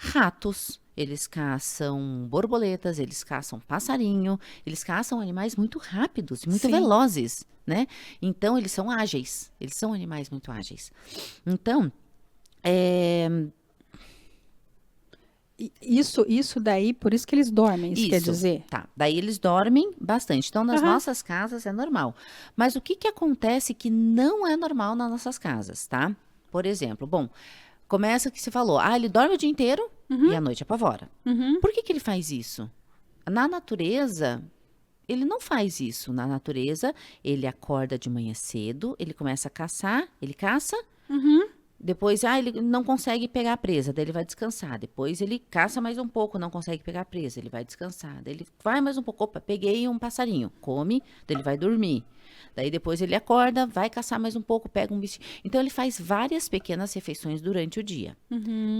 ratos, eles caçam borboletas, eles caçam passarinho, eles caçam animais muito rápidos, muito velozes, né? Então, eles são ágeis, eles são animais muito ágeis. Então, Isso daí, por isso que eles dormem, isso quer dizer? Tá, daí eles dormem bastante. Então, nas nossas casas é normal. Mas o que acontece que não é normal nas nossas casas, tá? Por exemplo, começa que você falou, ele dorme o dia inteiro e à noite apavora. Por que ele faz isso? Na natureza, ele não faz isso. Na natureza, ele acorda de manhã cedo, ele começa a caçar, ele caça, depois, ele não consegue pegar a presa, daí ele vai descansar. Depois ele caça mais um pouco, não consegue pegar a presa, ele vai descansar. Daí ele vai mais um pouco, opa, peguei um passarinho, come, daí ele vai dormir. Daí depois ele acorda, vai caçar mais um pouco, pega um bichinho. Então ele faz várias pequenas refeições durante o dia.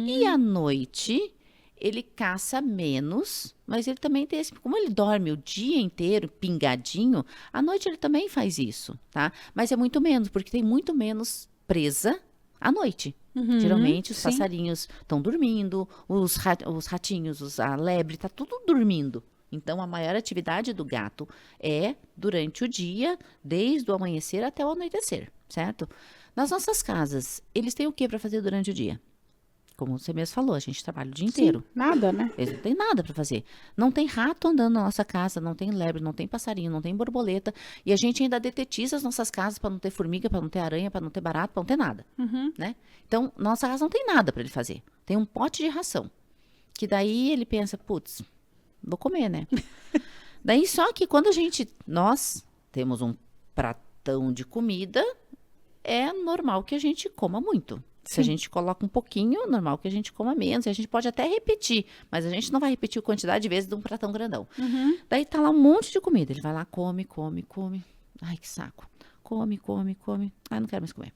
E à noite ele caça menos, mas ele também tem como ele dorme o dia inteiro pingadinho, à noite ele também faz isso, tá? Mas é muito menos, porque tem muito menos presa à noite. Geralmente os passarinhos estão dormindo, os ratinhos, a lebre, tá tudo dormindo. Então, a maior atividade do gato é durante o dia, desde o amanhecer até o anoitecer, certo? Nas nossas casas, eles têm o que para fazer durante o dia? Como você mesmo falou, a gente trabalha o dia inteiro. Nada, né? Eles não têm nada para fazer. Não tem rato andando na nossa casa, não tem lebre, não tem passarinho, não tem borboleta. E a gente ainda detetiza as nossas casas para não ter formiga, para não ter aranha, para não ter barato, para não ter nada, né? Então, nossa casa não tem nada para ele fazer. Tem um pote de ração. Que daí ele pensa, putz, vou comer, né? Daí só que quando nós temos um pratão de comida, é normal que a gente coma muito. Se a gente coloca um pouquinho, normal que a gente coma menos. E a gente pode até repetir, mas a gente não vai repetir a quantidade de vezes de um pratão grandão. Daí tá lá um monte de comida. Ele vai lá, come. Ai, que saco. come. Ah, não quero mais comer.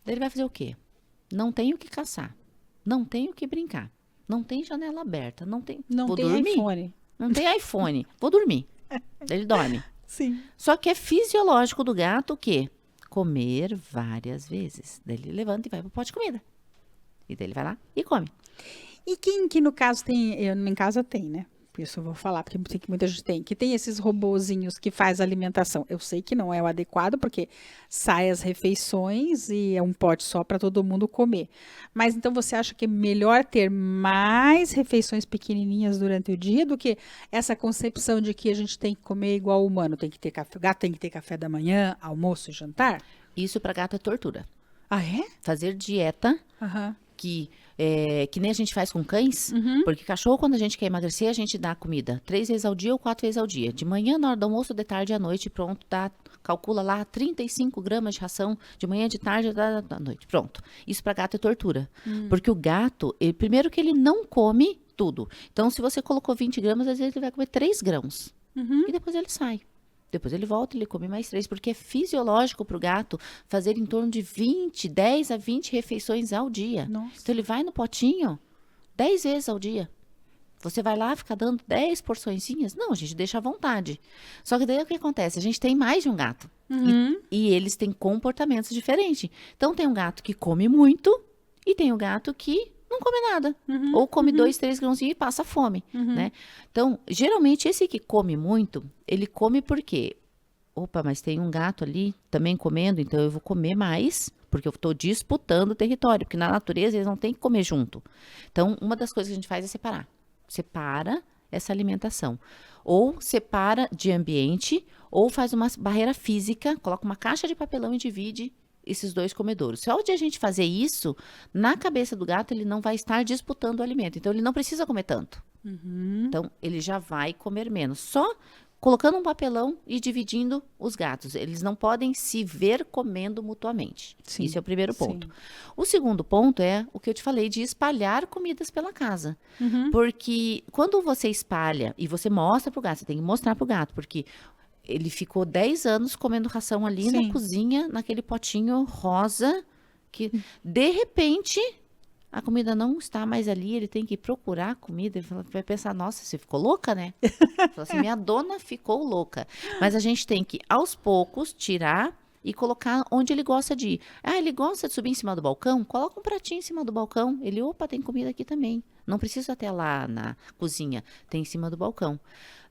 Daí ele vai fazer o quê? Não tem o que caçar. Não tem o que brincar. Não tem janela aberta. Não tem... Não Vou tem dormir. iPhone. Não tem iPhone. Vou dormir. Daí ele dorme. Sim. Só que é fisiológico do gato o quê? Comer várias vezes. Daí ele levanta e vai pro pote de comida. E daí ele vai lá e come. E quem que no caso tem, em casa tem, né? Por isso eu vou falar, porque sei que muita gente tem, que tem esses robozinhos que faz a alimentação. Eu sei que não é o adequado, porque sai as refeições e é um pote só para todo mundo comer. Mas então você acha que é melhor ter mais refeições pequenininhas durante o dia do que essa concepção de que a gente tem que comer igual o humano, tem que ter café, o gato tem que ter café da manhã, almoço e jantar? Isso para gato é tortura. Ah, é? Fazer dieta Aham. que nem a gente faz com cães, porque cachorro, quando a gente quer emagrecer, a gente dá comida 3 vezes ao dia ou 4 vezes ao dia. De manhã, na hora do almoço, de tarde e à noite, pronto, calcula lá 35 gramas de ração, de manhã, de tarde, da noite, pronto. Isso para gato é tortura, porque o gato, primeiro que ele não come tudo. Então, se você colocou 20 gramas, às vezes ele vai comer 3 grãos, e depois ele sai. Depois ele volta e ele come mais 3, porque é fisiológico para o gato fazer em torno de 10 a 20 refeições ao dia. Nossa. Então ele vai no potinho 10 vezes ao dia. Você vai lá ficar dando 10 porçõezinhas? Não, a gente deixa à vontade. Só que daí o que acontece? A gente tem mais de um gato. E eles têm comportamentos diferentes. Então tem um gato que come muito e tem um gato que não come nada. Ou come 2, 3 grãozinhos e passa fome, né? Então, geralmente, esse que come muito, ele come porque... Opa, mas tem um gato ali também comendo, então eu vou comer mais, porque eu estou disputando o território. Porque na natureza, eles não têm que comer junto. Então, uma das coisas que a gente faz é separar. Separa essa alimentação. Ou separa de ambiente, ou faz uma barreira física, coloca uma caixa de papelão e divide esses 2 comedouros. Só de a gente fazer isso, na cabeça do gato, ele não vai estar disputando o alimento. Então, ele não precisa comer tanto. Então, ele já vai comer menos. Só colocando um papelão e dividindo os gatos. Eles não podem se ver comendo mutuamente. Sim, Isso é o primeiro ponto. sim. O segundo ponto é o que eu te falei de espalhar comidas pela casa. Porque quando você espalha e você mostra pro gato, você tem que mostrar pro gato, porque ele ficou 10 anos comendo ração ali Sim. na cozinha, naquele potinho rosa, que de repente a comida não está mais ali, ele tem que procurar a comida, ele vai pensar, nossa, você ficou louca, né? Fala assim, minha dona ficou louca. Mas a gente tem que, aos poucos, tirar e colocar onde ele gosta de ir. Ah, ele gosta de subir em cima do balcão? Coloca um pratinho em cima do balcão. Ele, opa, tem comida aqui também. Não precisa até lá na cozinha, tem em cima do balcão.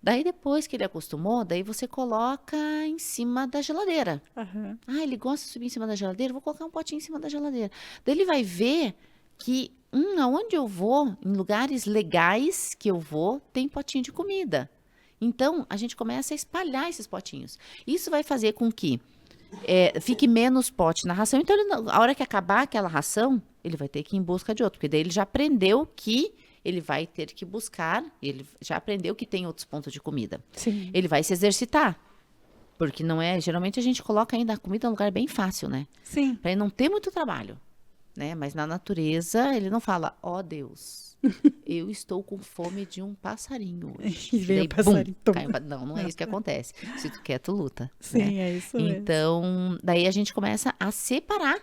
Daí, depois que ele acostumou, daí você coloca em cima da geladeira. Aham. Ah, ele gosta de subir em cima da geladeira? Vou colocar um potinho em cima da geladeira. Daí ele vai ver que, aonde eu vou, em lugares legais que eu vou, tem potinho de comida. Então, a gente começa a espalhar esses potinhos. Isso vai fazer com que fique menos pote na ração. Então, a hora que acabar aquela ração, ele vai ter que ir em busca de outro. Porque daí ele já aprendeu que ele vai ter que buscar, ele já aprendeu que tem outros pontos de comida. Sim. Ele vai se exercitar. Porque não é... Geralmente a gente coloca ainda a comida em um lugar bem fácil, né? Sim. Para ele não ter muito trabalho. Né? Mas na natureza, ele não fala, ó Deus, eu estou com fome de um passarinho hoje. E vem Daí, o passarinho, bum, toma. não é isso que acontece. Se tu quer, tu luta. Sim, né? é isso mesmo. Então, daí a gente começa a separar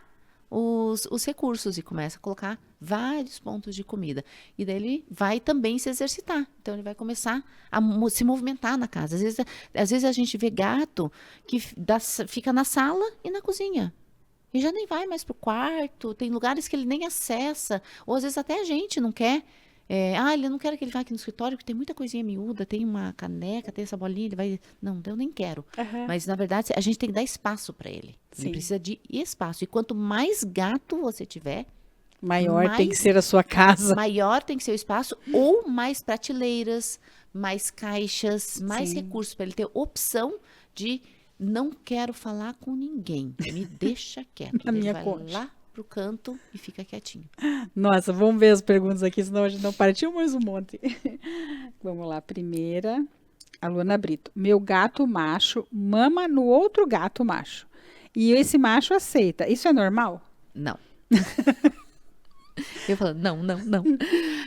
os recursos e começa a colocar vários pontos de comida. E daí ele vai também se exercitar. Então, ele vai começar a se movimentar na casa. Às vezes a gente vê gato que fica na sala e na cozinha. E já nem vai mais pro quarto, tem lugares que ele nem acessa, ou às vezes até a gente não quer. Ele não quer que ele vá aqui no escritório, porque tem muita coisinha miúda, tem uma caneca, tem essa bolinha, ele vai... Não, eu nem quero. Mas, na verdade, a gente tem que dar espaço para ele. Sim. Ele precisa de espaço. E quanto mais gato você tiver, Maior tem que ser a sua casa. maior tem que ser o espaço, ou mais prateleiras, mais caixas, mais Sim. recursos, para ele ter opção de... Não quero falar com ninguém. Me deixa quieto. Na Ele minha vai conta. lá pro canto e fica quietinho. Nossa, vamos ver as perguntas aqui, senão a gente não partiu mais um monte. Vamos lá, primeira. A Luana Brito. Meu gato macho mama no outro gato macho. E esse macho aceita. Isso é normal? Não. Eu falando, não, não, não.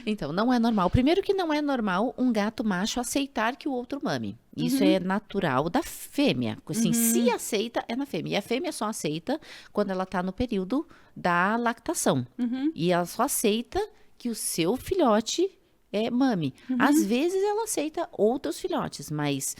Então, não é normal. Primeiro que não é normal um gato macho aceitar que o outro mame. Isso é natural da fêmea. Assim, se aceita, é na fêmea. E a fêmea só aceita quando ela está no período da lactação. E ela só aceita que o seu filhote mame. Às vezes ela aceita outros filhotes, mas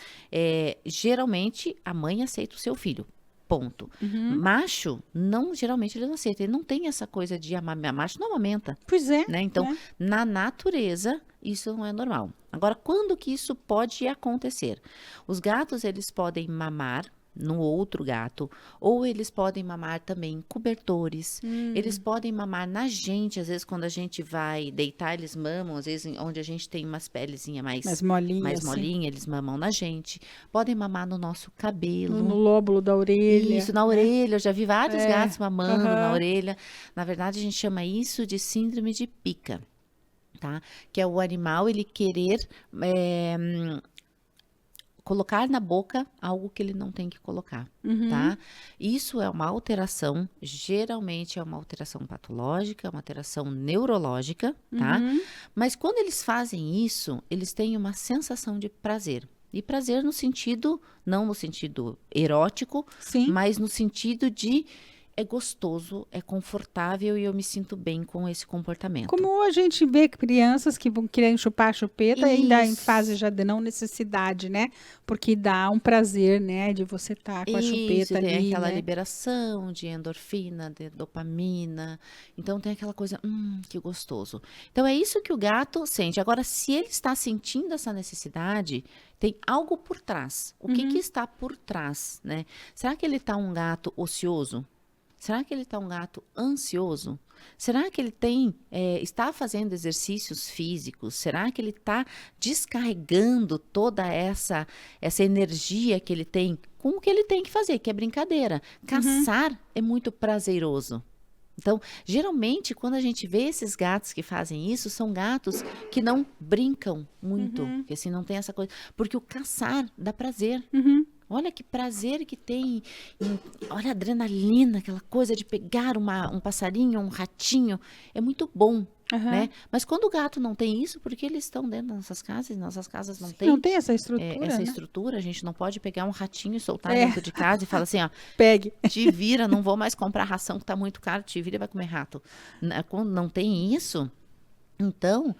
geralmente a mãe aceita o seu filho. Ponto. Macho, não, geralmente ele não aceita. Ele não tem essa coisa de amamentar. Macho não amamenta. Pois é. Né? Então, na natureza, isso não é normal. Agora, quando que isso pode acontecer? Os gatos, eles podem mamar no outro gato, ou eles podem mamar também em cobertores, eles podem mamar na gente, às vezes quando a gente vai deitar, eles mamam, às vezes onde a gente tem umas pelezinhas mais molinha, molinha, eles mamam na gente, podem mamar no nosso cabelo. No lóbulo da orelha. Isso, na orelha, eu já vi vários gatos mamando na Aham. orelha. Na verdade, a gente chama isso de síndrome de pica, tá? Que é o animal, ele querer colocar na boca algo que ele não tem que colocar, tá? Isso é uma alteração, geralmente é uma alteração patológica, uma alteração neurológica, tá? Mas quando eles fazem isso, eles têm uma sensação de prazer. E prazer no sentido, não no sentido erótico, Sim. mas no sentido de é gostoso, é confortável e eu me sinto bem com esse comportamento. Como a gente vê crianças que vão querer chupar a chupeta, ainda em Isso. fase já de não necessidade, né? Porque dá um prazer, né? De você estar com a Isso, chupeta tem ali, aquela né? liberação de endorfina, de dopamina. Então tem aquela coisa, que gostoso. Então é isso que o gato sente. Agora, se ele está sentindo essa necessidade, tem algo por trás. O que que está por trás, né? Será que ele está um gato ocioso? Será que ele está um gato ansioso? Será que ele está fazendo exercícios físicos? Será que ele está descarregando toda essa energia que ele tem com o que ele tem que fazer, que é brincadeira? Caçar é muito prazeroso. Então, geralmente, quando a gente vê esses gatos que fazem isso, são gatos que não brincam muito, que assim, não tem essa coisa. Porque o caçar dá prazer. Olha que prazer que tem, olha a adrenalina, aquela coisa de pegar um passarinho, um ratinho, é muito bom, né? Mas quando o gato não tem isso, porque eles estão dentro das nossas casas, e nossas casas não têm Não tem essa estrutura, essa né? estrutura, a gente não pode pegar um ratinho e soltar dentro de casa e falar assim, ó, Pegue. te vira, não vou mais comprar ração que tá muito caro, te vira e vai comer rato. Quando não tem isso, então,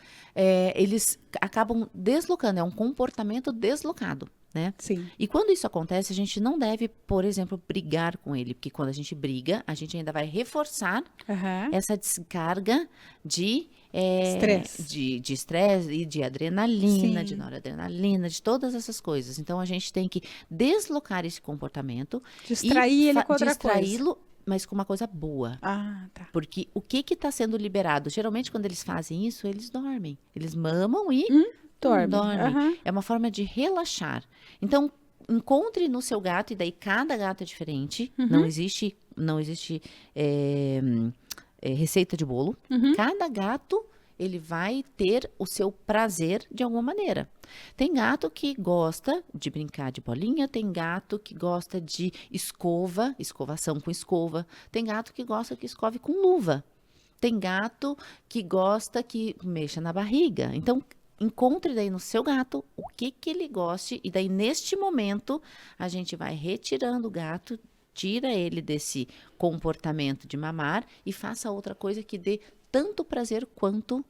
eles acabam deslocando, é um comportamento deslocado. Né? Sim. E quando isso acontece, a gente não deve, por exemplo, brigar com ele, porque quando a gente briga, a gente ainda vai reforçar essa descarga de Estresse. de estresse e de adrenalina, Sim. de noradrenalina, de todas essas coisas. Então, a gente tem que deslocar esse comportamento Distrair ele com outra coisa. distraí-lo, mas com uma coisa boa. Ah, tá. Porque o que está sendo liberado? Geralmente, quando eles fazem isso, eles dormem. Eles mamam e Dorme. É uma forma de relaxar. Então, encontre no seu gato, e daí cada gato é diferente. Não existe receita de bolo. Cada gato, ele vai ter o seu prazer de alguma maneira. Tem gato que gosta de brincar de bolinha, tem gato que gosta de escovação com escova. Tem gato que gosta que escove com luva. Tem gato que gosta que mexa na barriga. Então, encontre daí no seu gato o que ele goste, e daí neste momento a gente vai retirando o gato, tira ele desse comportamento de mamar e faça outra coisa que dê tanto prazer quanto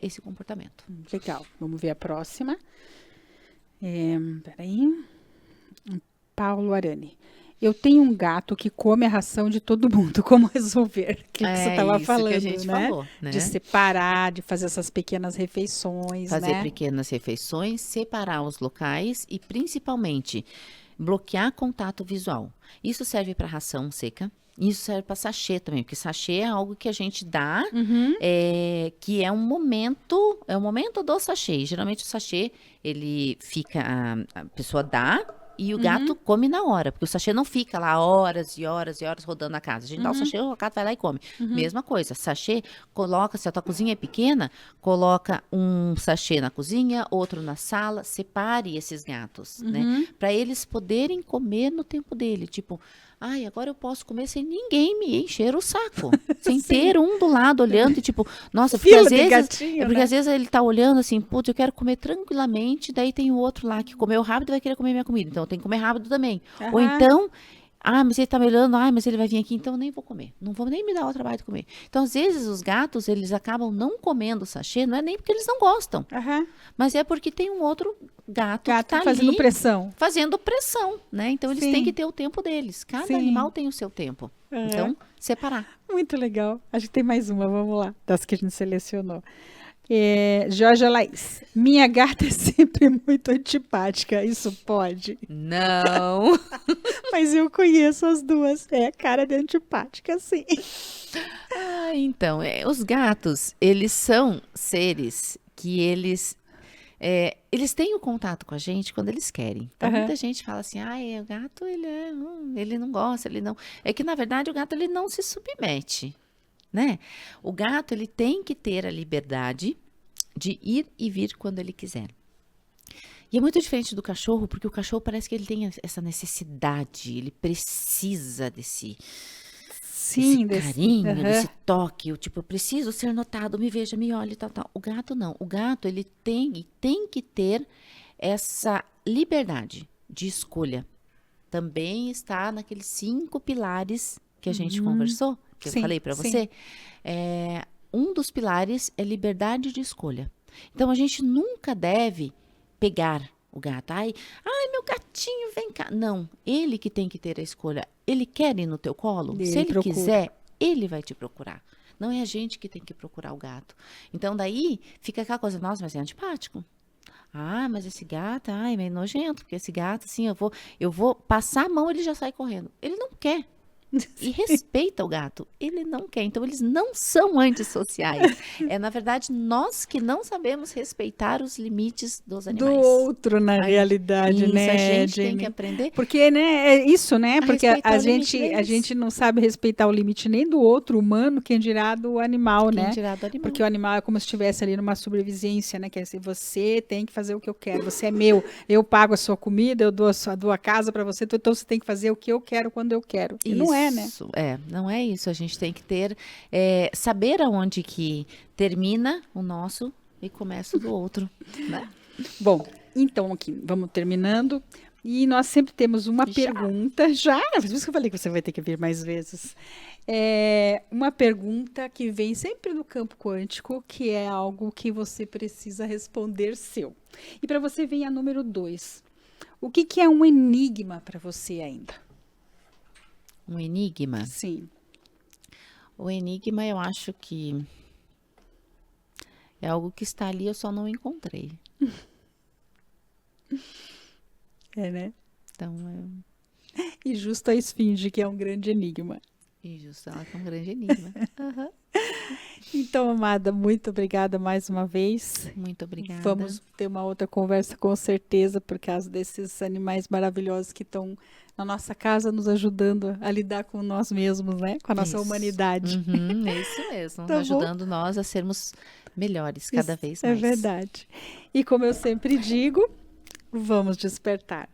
esse comportamento. Legal. Vamos ver a próxima. Peraí. Paulo Arani. Eu tenho um gato que come a ração de todo mundo. Como resolver? Que você estava falando, que a gente né? falou, né? De separar, de fazer essas pequenas refeições, Fazer né? pequenas refeições, separar os locais e, principalmente, bloquear contato visual. Isso serve para ração seca. Isso serve para sachê também, porque sachê é algo que a gente dá, que é um momento do sachê. Geralmente o sachê, ele fica, a pessoa dá e o gato come na hora, porque o sachê não fica lá horas e horas e horas rodando na casa. A gente dá o sachê, o gato vai lá e come. Mesma coisa, sachê, coloca, se a tua cozinha é pequena, coloca um sachê na cozinha, outro na sala, separe esses gatos, né? Para eles poderem comer no tempo dele. Tipo, Ai, agora eu posso comer sem ninguém me encher o saco. Sem ter um do lado olhando e tipo, nossa, porque Fila às de vezes, gatinho, porque né? às vezes ele tá olhando assim, putz, eu quero comer tranquilamente, daí tem o outro lá que comeu rápido e vai querer comer minha comida. Então eu tenho que comer rápido também. Ou Aham. então, mas ele tá me olhando, mas ele vai vir aqui, então eu nem vou comer. Não vou nem me dar o trabalho de comer. Então, às vezes, os gatos, eles acabam não comendo o sachê, não é nem porque eles não gostam, Aham. mas é porque tem um outro gato que Gato tá fazendo ali pressão. fazendo pressão, né? Então eles têm Sim. que ter o tempo deles. Cada Sim. animal tem o seu tempo. É. Então, separar. Muito legal. Acho que tem mais uma, vamos lá, das que a gente selecionou. Jorge Laís. Minha gata é sempre muito antipática. Isso pode. Não. Mas eu conheço as duas. É cara de antipática, sim. Então, os gatos, eles são seres que eles têm o contato com a gente quando eles querem. Então, Aham. muita gente fala assim, o gato, ele não gosta, ele não... É que, na verdade, o gato, ele não se submete, né? O gato, ele tem que ter a liberdade de ir e vir quando ele quiser. E é muito diferente do cachorro, porque o cachorro parece que ele tem essa necessidade, ele precisa desse Sim, carinho, aham. desse toque, eu preciso ser notado, me veja, me olhe, tal, tal. O gato não. O gato, ele tem que ter essa liberdade de escolha. Também está naqueles 5 pilares que a gente conversou, que eu Sim, falei para sim. você. Um dos pilares é liberdade de escolha. Então, a gente nunca deve pegar o gato. Ai, meu gatinho, vem cá. Não, ele que tem que ter a escolha. Ele quer ir no teu colo? Ele Se ele procura. quiser, ele vai te procurar. Não é a gente que tem que procurar o gato. Então, daí, fica aquela coisa, nossa, mas é antipático. Mas esse gato, é meio nojento, porque esse gato, assim, eu vou passar a mão, ele já sai correndo. Ele não quer. E respeita o gato. Ele não quer. Então, eles não são antissociais. É, na verdade, nós que não sabemos respeitar os limites dos Do animais. outro, na realidade, Isso, né, a gente tem Jenny? que aprender Porque, né, é isso, né? Porque respeitar a o limite gente, a deles. gente não sabe respeitar o limite nem do outro humano, quem dirá do animal, Quem né? dirá do animal. Porque o animal é como se estivesse ali numa sobrevivência, né? Que é assim, você tem que fazer o que eu quero, você é meu, eu pago a sua comida, eu dou a casa para você, então você tem que fazer o que eu quero quando eu quero. E não é, né? Isso, não é isso. A gente tem que ter, saber aonde que termina o nosso e começa o do outro, né? Bom, então aqui, vamos terminando. E nós sempre temos uma pergunta, já, por isso que eu falei que você vai ter que vir mais vezes. Uma pergunta que vem sempre no campo quântico, que é algo que você precisa responder seu. E para você vem a número 2. O que é um enigma para você ainda? Um enigma. Sim. O enigma, eu acho que é algo que está ali, eu só não encontrei. É, né? Então, E justo a esfinge, que é um grande enigma. justo, ela é um grande enigma. Então, amada, muito obrigada mais uma vez. Muito obrigada. Vamos ter uma outra conversa com certeza, por causa desses animais maravilhosos que estão na nossa casa, nos ajudando a lidar com nós mesmos, né? Com a nossa Isso. humanidade. É isso mesmo, Tá bom. ajudando nós a sermos melhores cada vez mais. É verdade. E como eu sempre digo, vamos despertar.